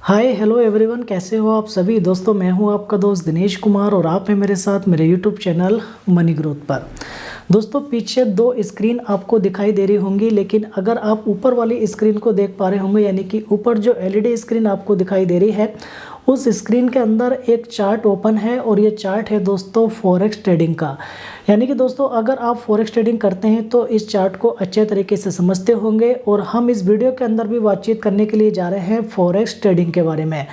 Hi hello everyone, कैसे हो आप सभी दोस्तों। मैं हूं आपका दोस्त दिनेश कुमार और आप हैं मेरे साथ मेरे यूट्यूब चैनल मनी ग्रोथ पर। दोस्तों पीछे दो स्क्रीन आपको दिखाई दे रही होंगी, लेकिन अगर आप ऊपर वाली स्क्रीन को देख पा रहे होंगे, यानी कि ऊपर जो एलईडी स्क्रीन आपको दिखाई दे रही है उस स्क्रीन के अंदर एक चार्ट ओपन है और ये चार्ट है दोस्तों फॉरेक्स ट्रेडिंग का। यानी कि दोस्तों अगर आप फॉरेक्स ट्रेडिंग करते हैं तो इस चार्ट को अच्छे तरीके से समझते होंगे और हम इस वीडियो के अंदर भी बातचीत करने के लिए जा रहे हैं फॉरेक्स ट्रेडिंग के बारे में।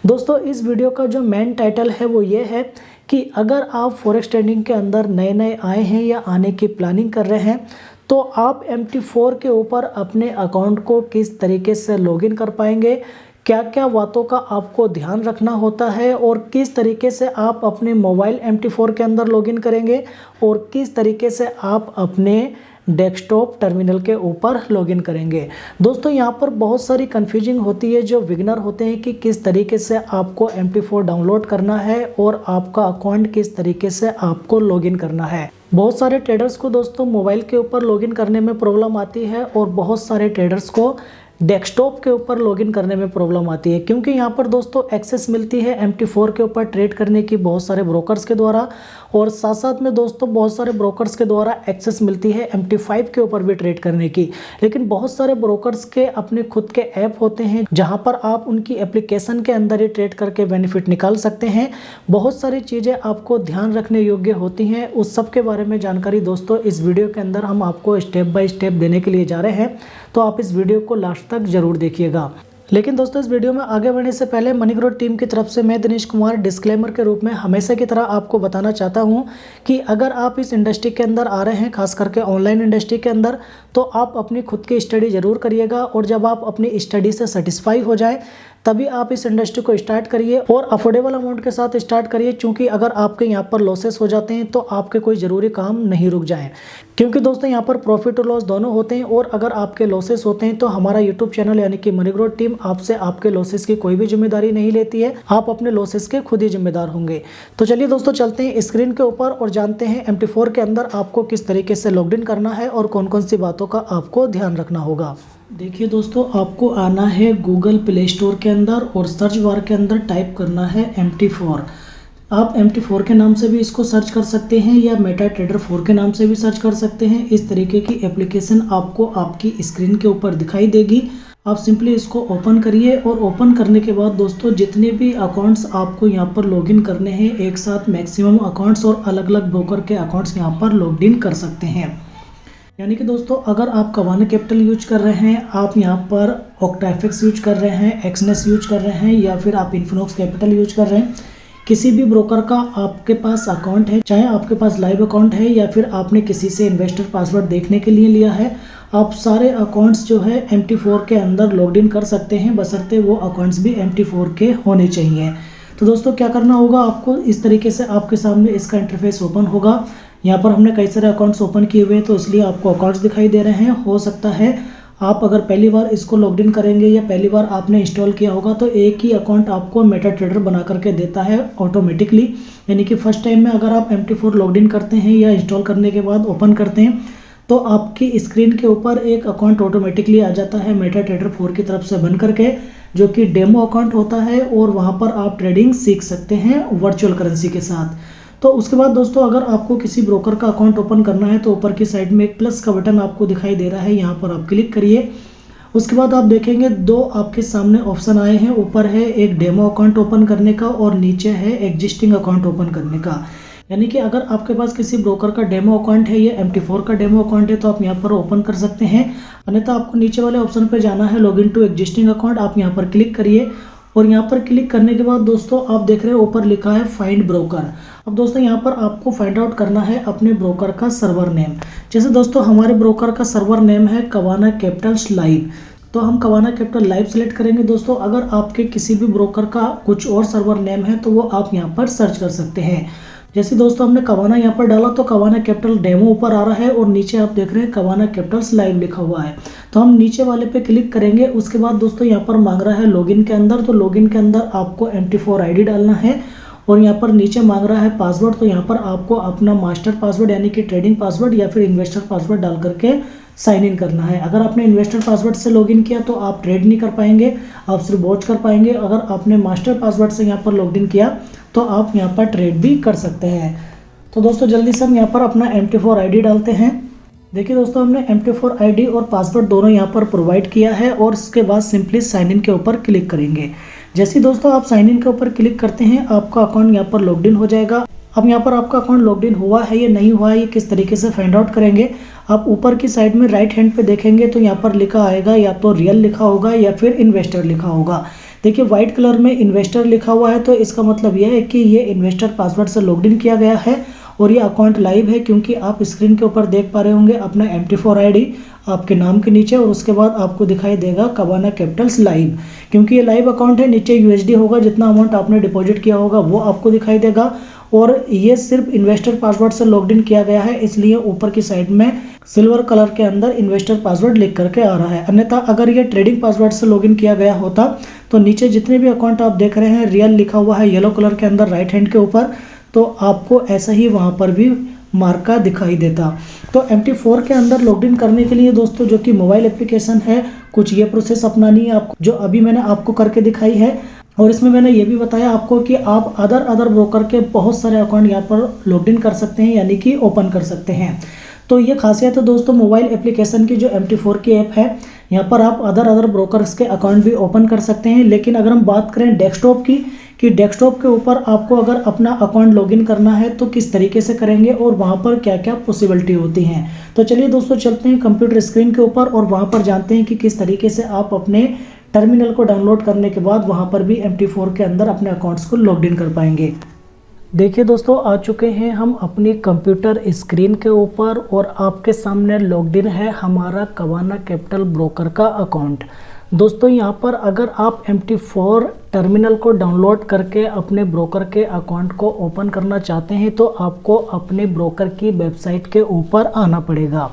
दोस्तों इस वीडियो का जो मेन टाइटल है वो ये है कि अगर आप फॉरेक्स ट्रेडिंग के अंदर नए नए आए हैं या आने की प्लानिंग कर रहे हैं तो आप MT4 के ऊपर अपने अकाउंट को किस तरीके से लॉगिन कर पाएंगे, क्या क्या बातों का आपको ध्यान रखना होता है और किस तरीके से आप अपने मोबाइल MT4 के अंदर लॉगिन करेंगे और किस तरीके से आप अपने डेस्कटॉप टर्मिनल के ऊपर लॉगिन करेंगे। दोस्तों यहाँ पर बहुत सारी कन्फ्यूजिंग होती है जो बिगिनर होते हैं कि किस तरीके से आपको MT4 डाउनलोड करना है और आपका अकाउंट किस तरीके से आपको लॉगिन करना है। बहुत सारे ट्रेडर्स को दोस्तों मोबाइल के ऊपर लॉगिन करने में प्रॉब्लम आती है और बहुत सारे ट्रेडर्स को डेस्कटॉप के ऊपर लॉगिन करने में प्रॉब्लम आती है, क्योंकि यहाँ पर दोस्तों एक्सेस मिलती है MT4 के ऊपर ट्रेड करने की बहुत सारे ब्रोकर्स के द्वारा और साथ साथ में दोस्तों बहुत सारे ब्रोकर्स के द्वारा एक्सेस मिलती है MT5 के ऊपर भी ट्रेड करने की। लेकिन बहुत सारे ब्रोकर्स के अपने खुद के ऐप होते हैं जहाँ पर आप उनकी एप्लीकेशन के अंदर ही ट्रेड करके बेनिफिट निकाल सकते हैं। बहुत सारी चीज़ें आपको ध्यान रखने योग्य होती हैं, उस सब के बारे में जानकारी दोस्तों इस वीडियो के अंदर हम आपको स्टेप बाय स्टेप देने के लिए जा रहे हैं, तो आप इस वीडियो को लास्ट तक जरूर देखिएगा। लेकिन दोस्तों इस वीडियो में आगे बढ़ने से पहले मनी ग्रोथ टीम की तरफ से मैं दिनेश कुमार डिस्क्लेमर के रूप में हमेशा की तरह आपको बताना चाहता हूं कि अगर आप इस इंडस्ट्री के अंदर आ रहे हैं, खास करके ऑनलाइन इंडस्ट्री के अंदर, तो आप अपनी खुद की स्टडी ज़रूर करिएगा और जब आप अपनी स्टडी से सेटिस्फाई हो जाए तभी आप इस इंडस्ट्री को स्टार्ट करिए और अफोर्डेबल अमाउंट के साथ स्टार्ट करिए, क्योंकि अगर आपके यहाँ पर लॉसेस हो जाते हैं तो आपके कोई ज़रूरी काम नहीं रुक जाए, क्योंकि दोस्तों यहाँ पर प्रॉफिट और लॉस दोनों होते हैं और अगर आपके लॉसेस होते हैं तो हमारा यूट्यूब चैनल यानी कि मनी ग्रोथ टीम आपसे आपके लॉसेस की कोई भी जिम्मेदारी नहीं लेती है, आप अपने लॉसेस के खुद ही जिम्मेदार होंगे। तो चलिए दोस्तों चलते हैं स्क्रीन के ऊपर और जानते हैं MT4 के अंदर आपको किस तरीके से लॉगिन करना है और कौन कौन सी बातों का आपको ध्यान रखना होगा। देखिए दोस्तों, आपको आना है गूगल प्ले स्टोर के अंदर और सर्च बार के अंदर टाइप करना है MT4। आप MT4 के नाम से भी इसको सर्च कर सकते हैं या मेटा ट्रेडर 4 के नाम से भी सर्च कर सकते हैं। इस तरीके की एप्लीकेशन आपको आपकी स्क्रीन के ऊपर दिखाई देगी। आप सिंपली इसको ओपन करिए और ओपन करने के बाद दोस्तों जितने भी अकाउंट्स आपको यहाँ पर लॉगिन करने हैं, एक साथ मैक्सिमम अकाउंट्स और अलग अलग ब्रोकर के अकाउंट्स यहाँ पर लॉगिन कर सकते हैं। यानी कि दोस्तों अगर आप कवाना कैपिटल यूज कर रहे हैं, आप यहाँ पर ऑक्टाफिक्स यूज कर रहे हैं, एक्सनेस यूज कर रहे हैं या फिर आप इन्फिनॉक्स कैपिटल यूज कर रहे हैं, किसी भी ब्रोकर का आपके पास अकाउंट है, चाहे आपके पास लाइव अकाउंट है या फिर आपने किसी से इन्वेस्टर पासवर्ड देखने के लिए लिया है, आप सारे अकाउंट्स जो है MT4 के अंदर लॉग इन कर सकते हैं, बशर्ते वो अकाउंट्स भी MT4 के होने चाहिए। तो दोस्तों क्या करना होगा आपको, इस तरीके से आपके सामने इसका इंटरफेस ओपन होगा। यहाँ पर हमने कई सारे अकाउंट्स ओपन किए हुए हैं तो इसलिए आपको अकाउंट्स दिखाई दे रहे हैं। हो सकता है आप अगर पहली बार इसको लॉगिन करेंगे या पहली बार आपने इंस्टॉल किया होगा तो एक ही अकाउंट आपको मेटा ट्रेडर बना करके देता है ऑटोमेटिकली। यानी कि फर्स्ट टाइम में अगर आप MT4 लॉगिन करते हैं या इंस्टॉल करने के बाद ओपन करते हैं तो आपकी स्क्रीन के ऊपर एक अकाउंट ऑटोमेटिकली आ जाता है मेटा ट्रेडर 4 की तरफ से बन करके, जो कि डेमो अकाउंट होता है और वहाँ पर आप ट्रेडिंग सीख सकते हैं वर्चुअल करेंसी के साथ। तो उसके बाद दोस्तों अगर आपको किसी ब्रोकर का अकाउंट ओपन करना है तो ऊपर की साइड में एक प्लस का बटन आपको दिखाई दे रहा है, यहाँ पर आप क्लिक करिए। उसके बाद आप देखेंगे दो आपके सामने ऑप्शन आए हैं, ऊपर है एक डेमो अकाउंट ओपन करने का और नीचे है एग्जिस्टिंग अकाउंट ओपन करने का। यानी कि अगर आपके पास किसी ब्रोकर का डेमो अकाउंट है या MT4 का डेमो अकाउंट है तो आप यहाँ पर ओपन कर सकते हैं, अन्यथा आपको नीचे वाले ऑप्शन पर जाना है लॉगिन टू एग्जिस्टिंग अकाउंट, आप यहाँ पर क्लिक करिए और यहाँ पर क्लिक करने के बाद दोस्तों आप देख रहे हैं ऊपर लिखा है फाइंड ब्रोकर। अब दोस्तों यहाँ पर आपको फाइंड आउट करना है अपने ब्रोकर का सर्वर नेम। जैसे दोस्तों हमारे ब्रोकर का सर्वर नेम है कवाना कैपिटल्स लाइव, तो हम कवाना कैपिटल लाइव सेलेक्ट करेंगे। दोस्तों अगर आपके किसी भी ब्रोकर का कुछ और सर्वर नेम है तो वो आप यहाँ पर सर्च कर सकते हैं। जैसे दोस्तों हमने कवाना यहाँ पर डाला तो कवाना कैपिटल डेमो ऊपर आ रहा है और नीचे आप देख रहे हैं कवाना कैपिटल्स लाइव लिखा हुआ है, तो हम नीचे वाले पे क्लिक करेंगे। उसके बाद दोस्तों यहाँ पर मांग रहा है लॉगिन के अंदर, तो लॉगिन के अंदर आपको MT4 ID डालना है और यहाँ पर नीचे मांग रहा है पासवर्ड। तो यहाँ पर आपको अपना मास्टर पासवर्ड यानी कि ट्रेडिंग पासवर्ड या फिर इन्वेस्टर पासवर्ड डाल करके साइन इन करना है। अगर आपने इन्वेस्टर पासवर्ड से लॉगिन किया तो आप ट्रेड नहीं कर पाएंगे, आप सिर्फ वॉच कर पाएंगे। अगर आपने मास्टर पासवर्ड से यहाँ पर लॉगिन किया तो आप यहाँ पर ट्रेड भी कर सकते हैं। तो दोस्तों जल्दी से हम यहाँ पर अपना MT4 ID डालते हैं। देखिए दोस्तों, हमने MT4 ID और पासवर्ड दोनों यहाँ पर प्रोवाइड किया है और उसके बाद सिंपली साइन इन के ऊपर क्लिक करेंगे। जैसे ही दोस्तों आप साइन इन के ऊपर क्लिक करते हैं आपका अकाउंट यहाँ पर लॉग्ड इन हो जाएगा। अब यहाँ पर आपका अकाउंट लॉग्ड इन हुआ है या नहीं हुआ है ये किस तरीके से फाइंड आउट करेंगे, आप ऊपर की साइड में राइट हैंड पे देखेंगे तो यहाँ पर लिखा आएगा या तो रियल लिखा होगा या फिर इन्वेस्टर लिखा होगा। देखिए व्हाइट कलर में इन्वेस्टर लिखा हुआ है तो इसका मतलब यह है कि ये इन्वेस्टर पासवर्ड से लॉग्ड इन किया गया है और ये अकाउंट लाइव है, क्योंकि आप स्क्रीन के ऊपर देख पा रहे होंगे अपना MT4 ID आपके नाम के नीचे और उसके बाद आपको दिखाई देगा कबाना कैपिटल्स लाइव। क्योंकि ये लाइव अकाउंट है, नीचे USD होगा, जितना अमाउंट आपने डिपॉजिट किया होगा वो आपको दिखाई देगा और ये सिर्फ इन्वेस्टर पासवर्ड से लॉग्ड इन किया गया है, इसलिए ऊपर की साइड में सिल्वर कलर के अंदर इन्वेस्टर पासवर्ड लिख करके आ रहा है। अन्यथा अगर ये ट्रेडिंग पासवर्ड से लॉगिन किया गया होता तो नीचे जितने भी अकाउंट आप देख रहे हैं रियल लिखा हुआ है येलो कलर के अंदर राइट हैंड के ऊपर, तो आपको ऐसा ही वहाँ पर भी मार्का दिखाई देता। तो MT4 के अंदर लॉगिन इन करने के लिए दोस्तों जो कि मोबाइल एप्लीकेशन है, कुछ ये प्रोसेस अपनानी है आपको जो अभी मैंने आपको करके दिखाई है। और इसमें मैंने ये भी बताया आपको कि आप अदर ब्रोकर के बहुत सारे अकाउंट यहाँ पर लॉगिन कर सकते हैं यानी कि ओपन कर सकते हैं। तो ये खासियत है दोस्तों मोबाइल एप्लीकेशन की जो MT4 की ऐप है, यहाँ पर आप अदर ब्रोकर्स के अकाउंट भी ओपन कर सकते हैं। लेकिन अगर हम बात करें डेस्कटॉप की कि डेस्कटॉप के ऊपर आपको अगर अपना अकाउंट लॉगिन करना है तो किस तरीके से करेंगे और वहाँ पर क्या क्या पॉसिबिलिटी होती हैं। तो चलिए दोस्तों चलते हैं कंप्यूटर स्क्रीन के ऊपर और वहाँ पर जानते हैं कि किस तरीके से आप अपने टर्मिनल को डाउनलोड करने के बाद वहाँ पर भी MT4 के अंदर अपने अकाउंट्स को लॉग इन कर पाएंगे। देखिए दोस्तों आ चुके हैं हम अपनी कंप्यूटर स्क्रीन के ऊपर और आपके सामने लॉग्ड इन है हमारा कबाना कैपिटल ब्रोकर का अकाउंट। दोस्तों यहाँ पर अगर आप MT4 टर्मिनल को डाउनलोड करके अपने ब्रोकर के अकाउंट को ओपन करना चाहते हैं तो आपको अपने ब्रोकर की वेबसाइट के ऊपर आना पड़ेगा।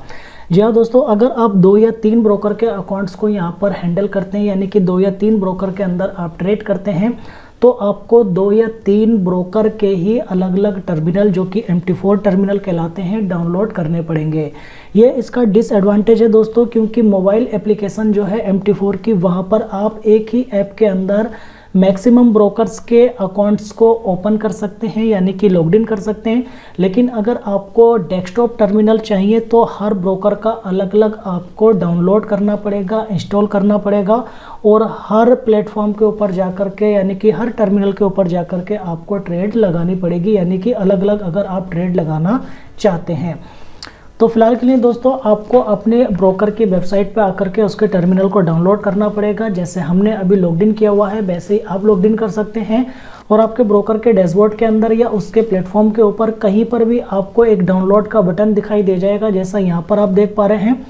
जी हाँ दोस्तों, अगर आप 2 या 3 ब्रोकर के अकाउंट्स को यहाँ पर हैंडल करते हैं यानी कि 2 या 3 ब्रोकर के अंदर आप ट्रेड करते हैं तो आपको 2 या 3 ब्रोकर के ही अलग अलग टर्मिनल जो कि MT4 टर्मिनल कहलाते हैं डाउनलोड करने पड़ेंगे। ये इसका डिसएडवांटेज है दोस्तों, क्योंकि मोबाइल एप्लीकेशन जो है MT4 की वहाँ पर आप एक ही ऐप के अंदर मैक्सिमम ब्रोकर्स के अकाउंट्स को ओपन कर सकते हैं यानी कि लॉग्ड इन कर सकते हैं। लेकिन अगर आपको डेस्कटॉप टर्मिनल चाहिए तो हर ब्रोकर का अलग अलग आपको डाउनलोड करना पड़ेगा, इंस्टॉल करना पड़ेगा और हर प्लेटफॉर्म के ऊपर जाकर के यानी कि हर टर्मिनल के ऊपर जाकर के आपको ट्रेड लगानी पड़ेगी, यानी कि अलग अलग अगर आप ट्रेड लगाना चाहते हैं। तो फिलहाल के लिए दोस्तों आपको अपने ब्रोकर की वेबसाइट पर आकर के उसके टर्मिनल को डाउनलोड करना पड़ेगा। जैसे हमने अभी लॉग्ड इन किया हुआ है वैसे ही आप लॉग्ड इन कर सकते हैं और आपके ब्रोकर के डैशबोर्ड के अंदर या उसके प्लेटफॉर्म के ऊपर कहीं पर भी आपको एक डाउनलोड का बटन दिखाई दे जाएगा। जैसा यहाँ पर आप देख पा रहे हैं,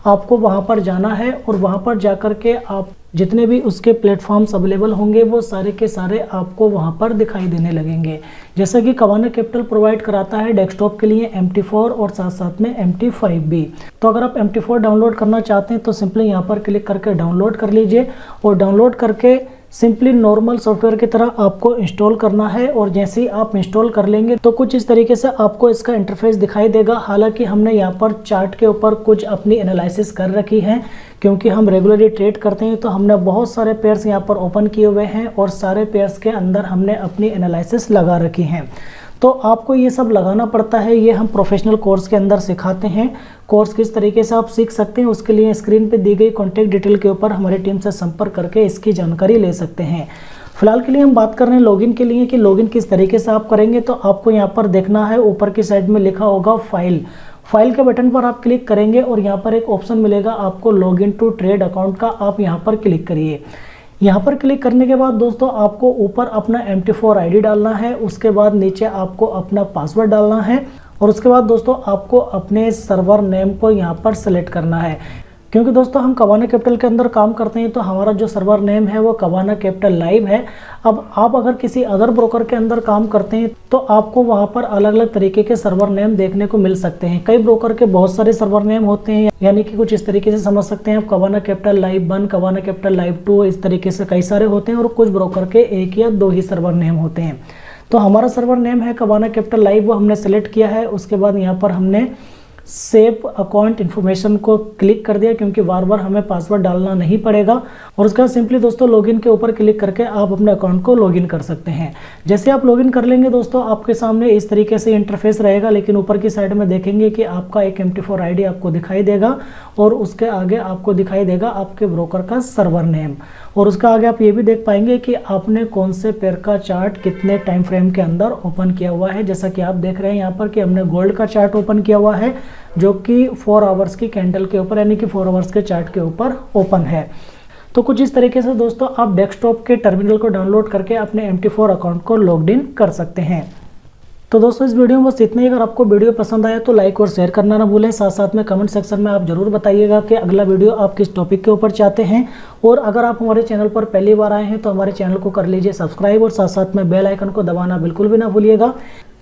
आपको वहाँ पर जाना है और वहाँ पर जाकर के आप जितने भी उसके प्लेटफॉर्म्स अवेलेबल होंगे वो सारे के सारे आपको वहाँ पर दिखाई देने लगेंगे। जैसा कि कबाना कैपिटल प्रोवाइड कराता है डेस्कटॉप के लिए MT4 और साथ साथ में MT5 भी। तो अगर आप MT4 डाउनलोड करना चाहते हैं तो सिंपली यहाँ पर क्लिक करके डाउनलोड कर लीजिए और डाउनलोड करके सिंपली नॉर्मल सॉफ्टवेयर की तरह आपको इंस्टॉल करना है। और जैसे ही आप इंस्टॉल कर लेंगे तो कुछ इस तरीके से आपको इसका इंटरफेस दिखाई देगा। हालांकि हमने यहाँ पर चार्ट के ऊपर कुछ अपनी एनालिसिस कर रखी है, क्योंकि हम रेगुलरली ट्रेड करते हैं तो हमने बहुत सारे पेयर्स यहाँ पर ओपन किए हुए हैं और सारे पेयर्स के अंदर हमने अपनी एनालिसिस लगा रखी हैं। तो आपको ये सब लगाना पड़ता है, ये हम प्रोफेशनल कोर्स के अंदर सिखाते हैं। कोर्स किस तरीके से आप सीख सकते हैं उसके लिए स्क्रीन पे दी गई कॉन्टैक्ट डिटेल के ऊपर हमारी टीम से संपर्क करके इसकी जानकारी ले सकते हैं। फिलहाल के लिए हम बात कर रहे हैं लॉगिन के लिए कि लॉगिन किस तरीके से आप करेंगे। तो आपको यहाँ पर देखना है ऊपर की साइड में लिखा होगा फाइल के बटन पर आप क्लिक करेंगे और यहाँ पर एक ऑप्शन मिलेगा आपको लॉगिन टू ट्रेड अकाउंट का, आप यहाँ पर क्लिक करिए। यहाँ पर क्लिक करने के बाद दोस्तों आपको ऊपर अपना MT4 ID डालना है, उसके बाद नीचे आपको अपना पासवर्ड डालना है और उसके बाद दोस्तों आपको अपने सर्वर नेम को यहाँ पर सेलेक्ट करना है। क्योंकि दोस्तों हम कबाना कैपिटल के अंदर काम करते हैं तो हमारा जो सर्वर नेम है वो कबाना कैपिटल लाइव है। अब आप अगर किसी अदर ब्रोकर के अंदर काम करते हैं तो आपको वहाँ पर अलग अलग तरीके के सर्वर नेम देखने को मिल सकते हैं। कई ब्रोकर के बहुत सारे सर्वर नेम होते हैं, यानी कि कुछ इस तरीके से समझ सकते हैं आप कबाना कैपिटल लाइव 1, कबाना कैपिटल लाइव 2, इस तरीके से कई सारे होते हैं और कुछ ब्रोकर के 1 या 2 ही सर्वर नेम होते हैं। तो हमारा सर्वर नेम है कबाना कैपिटल लाइव, वो हमने सेलेक्ट किया है। उसके बाद यहाँ पर हमने सेव अकाउंट इन्फॉर्मेशन को क्लिक कर दिया, क्योंकि बार बार हमें पासवर्ड डालना नहीं पड़ेगा। और उसके बाद सिंपली दोस्तों लॉगिन के ऊपर क्लिक करके आप अपने अकाउंट को लॉगिन कर सकते हैं। जैसे आप लॉगिन कर लेंगे दोस्तों, आपके सामने इस तरीके से इंटरफेस रहेगा, लेकिन ऊपर की साइड में देखेंगे कि आपका एक MT4 ID आपको दिखाई देगा और उसके आगे आपको दिखाई देगा आपके ब्रोकर का सर्वर नेम। और उसका आगे आप ये भी देख पाएंगे कि आपने कौन से पेयर का चार्ट कितने टाइम फ्रेम के अंदर ओपन किया हुआ है। जैसा कि आप देख रहे हैं यहाँ पर कि हमने गोल्ड का चार्ट ओपन किया हुआ है, जो कि 4 आवर्स की कैंडल के ऊपर, यानी कि 4 आवर्स के चार्ट के ऊपर ओपन है। तो कुछ इस तरीके से दोस्तों आप डेस्कटॉप के टर्मिनल को डाउनलोड करके अपने MT4 अकाउंट को लॉग्ड इन कर सकते हैं। तो दोस्तों इस वीडियो में बस इतना ही। अगर आपको वीडियो पसंद आया तो लाइक और शेयर करना ना भूलें। साथ साथ में कमेंट सेक्शन में आप जरूर बताइएगा कि अगला वीडियो आप किस टॉपिक के ऊपर चाहते हैं। और अगर आप हमारे चैनल पर पहली बार आए हैं तो हमारे चैनल को कर लीजिए सब्सक्राइब, और साथ साथ में बेल आइकन को दबाना बिल्कुल भी ना भूलिएगा,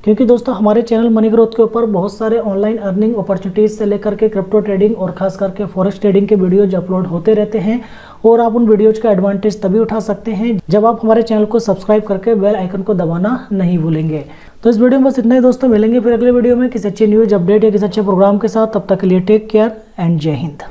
क्योंकि दोस्तों हमारे चैनल मनी ग्रोथ के ऊपर बहुत सारे ऑनलाइन अर्निंग अपॉर्चुनिटीज़ से लेकर के क्रिप्टो ट्रेडिंग और खास करके फॉरेक्स ट्रेडिंग के वीडियोज अपलोड होते रहते हैं। और आप उन वीडियोज का एडवांटेज तभी उठा सकते हैं जब आप हमारे चैनल को सब्सक्राइब करके बेल आइकन को दबाना नहीं भूलेंगे। तो इस वीडियो में बस इतना ही दोस्तों, मिलेंगे फिर अगले वीडियो में किसी अच्छी न्यूज अपडेट या किसी अच्छे प्रोग्राम के साथ। तब तक के लिए टेक केयर एंड जय हिंद।